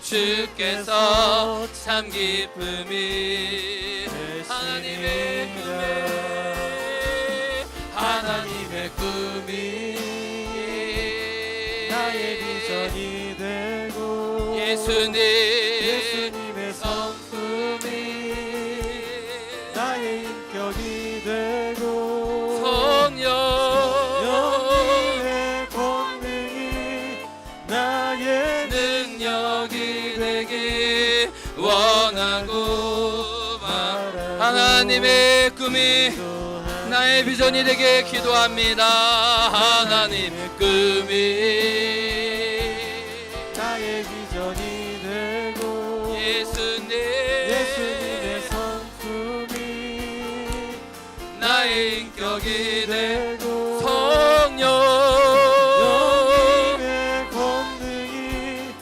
주께서 참 기쁨이 하나님의 꿈이 나의 비전이 되고 예수님의 성품이 나의 인격이 되고 성령님의 권능이 나의 능력이 되기 원하고 하나님의 꿈이 나의 비전이 되게 기도합니다. 하나님의 꿈이 나의 비전이 되고 예수님의 성품이 나의 인격이 되고 성령님의 권능이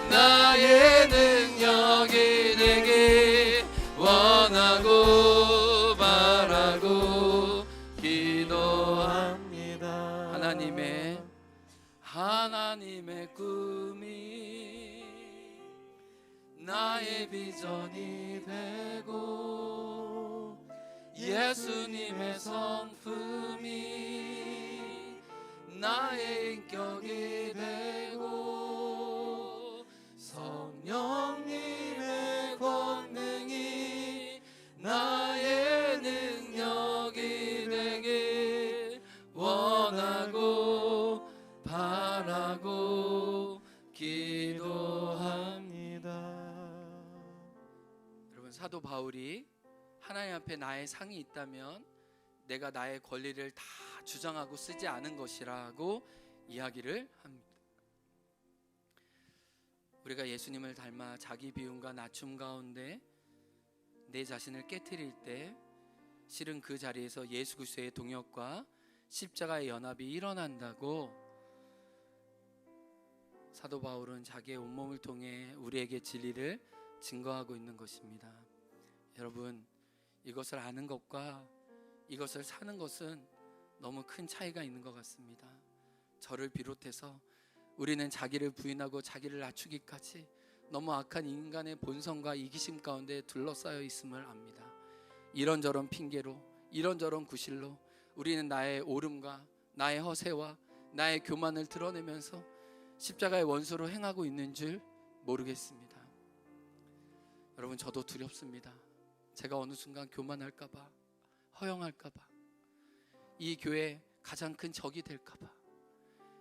나의 능력이 되기 원하고 바라고 기도합니다. 하나님의 꿈이 나의 비전이 되고 예수님의 성품이 나의 인격이 되고 성령님의 권능이 나의 능력이 되길 원하고 바라고 기도합니다. 여러분, 사도 바울이 하나님 앞에 나의 상이 있다면 내가 나의 권리를 다 주장하고 쓰지 않은 것이라고 이야기를 합니다. 우리가 예수님을 닮아 자기 비움과 낮춤 가운데 내 자신을 깨트릴 때 실은 그 자리에서 예수 그리스도의 동역과 십자가의 연합이 일어난다고 사도 바울은 자기의 온몸을 통해 우리에게 진리를 증거하고 있는 것입니다. 여러분, 이것을 아는 것과 이것을 사는 것은 너무 큰 차이가 있는 것 같습니다. 저를 비롯해서 우리는 자기를 부인하고 자기를 낮추기까지 너무 악한 인간의 본성과 이기심 가운데 둘러싸여 있음을 압니다. 이런저런 핑계로, 이런저런 구실로 우리는 나의 오름과 나의 허세와 나의 교만을 드러내면서 십자가의 원수로 행하고 있는 줄 모르겠습니다. 여러분, 저도 두렵습니다. 제가 어느 순간 교만할까봐, 허영할까봐, 이 교회의 가장 큰 적이 될까봐,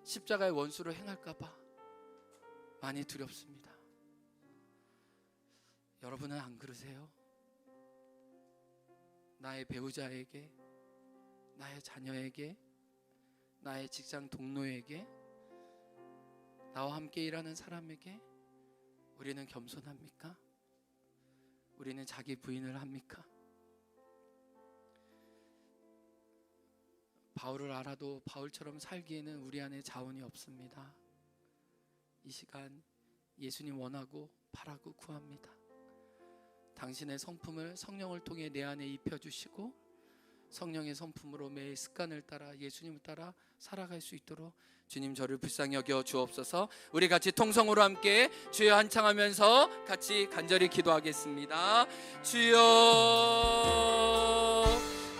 십자가의 원수로 행할까봐 많이 두렵습니다. 여러분은 안 그러세요? 나의 배우자에게, 나의 자녀에게, 나의 직장 동료에게, 나와 함께 일하는 사람에게 우리는 겸손합니까? 우리는 자기 부인을 합니까? 바울을 알아도 바울처럼 살기에는 우리 안에 자원이 없습니다. 이 시간 예수님 원하고 바라고 구합니다. 당신의 성품을 성령을 통해 내 안에 입혀주시고 성령의 성품으로 매일 습관을 따라 예수님을 따라 살아갈 수 있도록 주님 저를 불쌍히 여겨 주옵소서. 우리 같이 통성으로 함께 주여 한창하면서 같이 간절히 기도하겠습니다. 주여,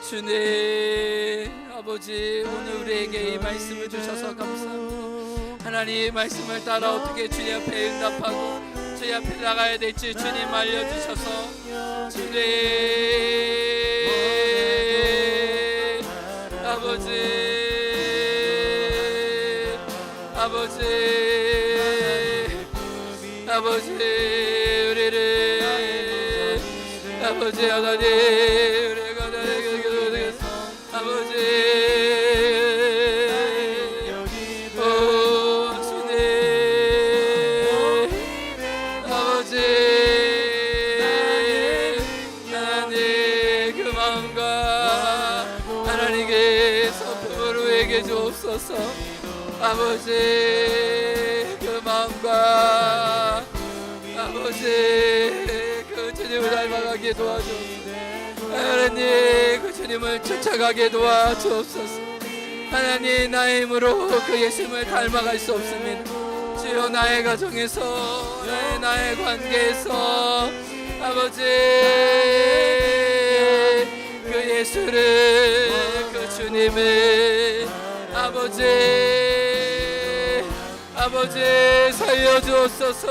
주님 아버지, 오늘 우리에게 이 말씀을 주셔서 감사합니다. 하나님 말씀을 따라 어떻게 주님 앞에 응답하고 주님 앞에 나가야 될지 주님 알려주셔서 주님 아버지 우리를 아버지 하나님 우리가 아버지 오 주님 아버지 하나님 그 마음과 하나님의 성품을 우리에게 주옵소서. 아버지 그 마음과 아버지 그 주님을 닮아가게 도와주옵소서. 하나님 그 주님을 쫓아가게 도와주옵소서. 하나님 나의 힘으로 그 예수님을 닮아갈 수 없습니다. 주여 나의 가정에서 나의 관계에서 아버지 그 예수를 그 주님을 아버지 살려주옵소서.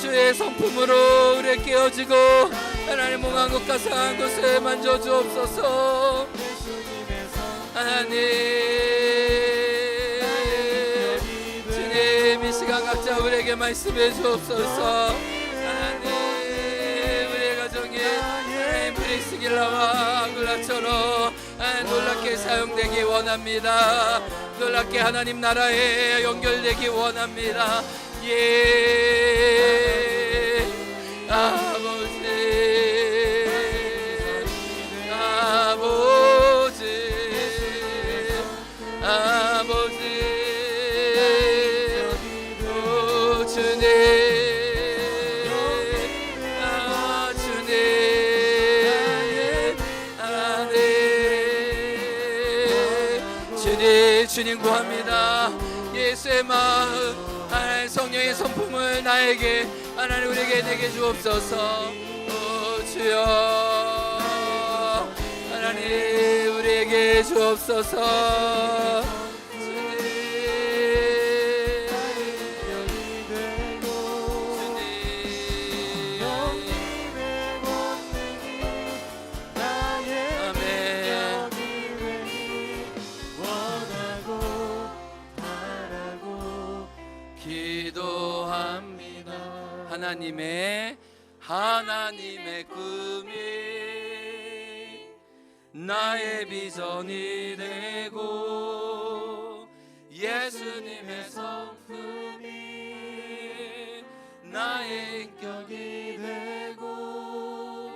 주의 성품으로 우리 깨어지고 하나님 몽한 곳과 상한 곳을 만져주옵소서. 하나님 주님 이 시간 각자 우리에게 말씀해 주옵소서. 하나님 우리의 가정에 하나님 브릭스길라와 굴라처럼 놀랍게 사용되기 원합니다. 놀랍게 하나님 나라에 연결되기 원합니다. 예 아버지 오 주님 주님 구합니다. 예수의 마음 하나님 성령의 성품을 나에게 하나님 우리에게 내게 주옵소서. 오 주여 하나님 우리에게 주옵소서. 하나님의 꿈이 나의 비전이 되고 예수님의 성품이 나의 인격이 되고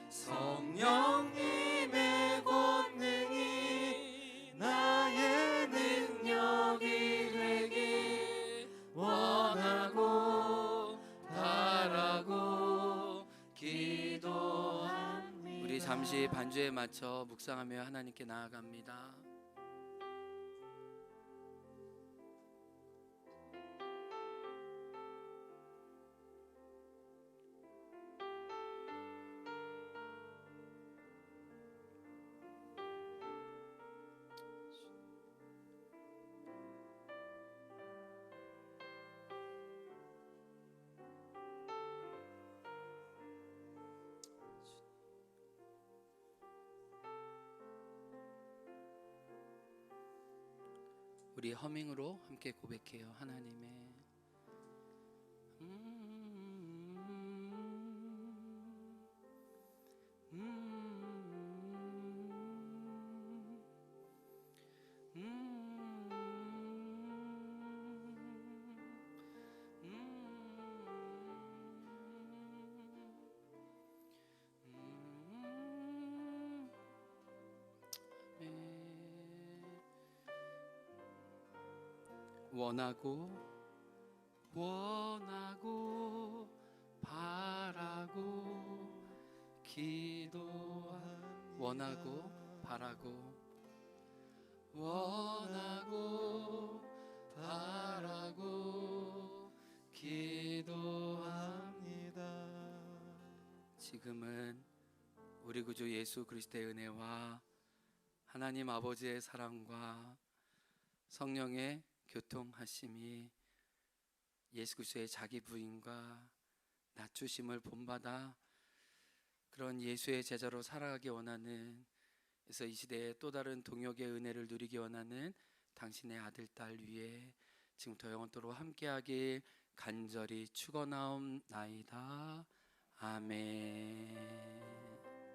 성령님의 권능이 나의 능력이 되길 원하고 바라고 기도합니다. 우리 잠시 반주에 맞춰 묵상하며 하나님께 나아갑니다. 우리 허밍으로 함께 고백해요. 하나님의 원하고 바라고 기도한 원하고 바라고 기도합니다. 지금은 우리 구주 예수 그리스도의 은혜와 하나님 아버지의 사랑과 성령의 교통하심이 예수 그리스도의 자기 부인과 낮추심을 본받아 그런 예수의 제자로 살아가기 원하는, 그래서 이 시대에 또 다른 동역의 은혜를 누리기 원하는 당신의 아들 딸 위에 지금부터 영원토록 함께하길 간절히 축원하옵나이다. 아멘.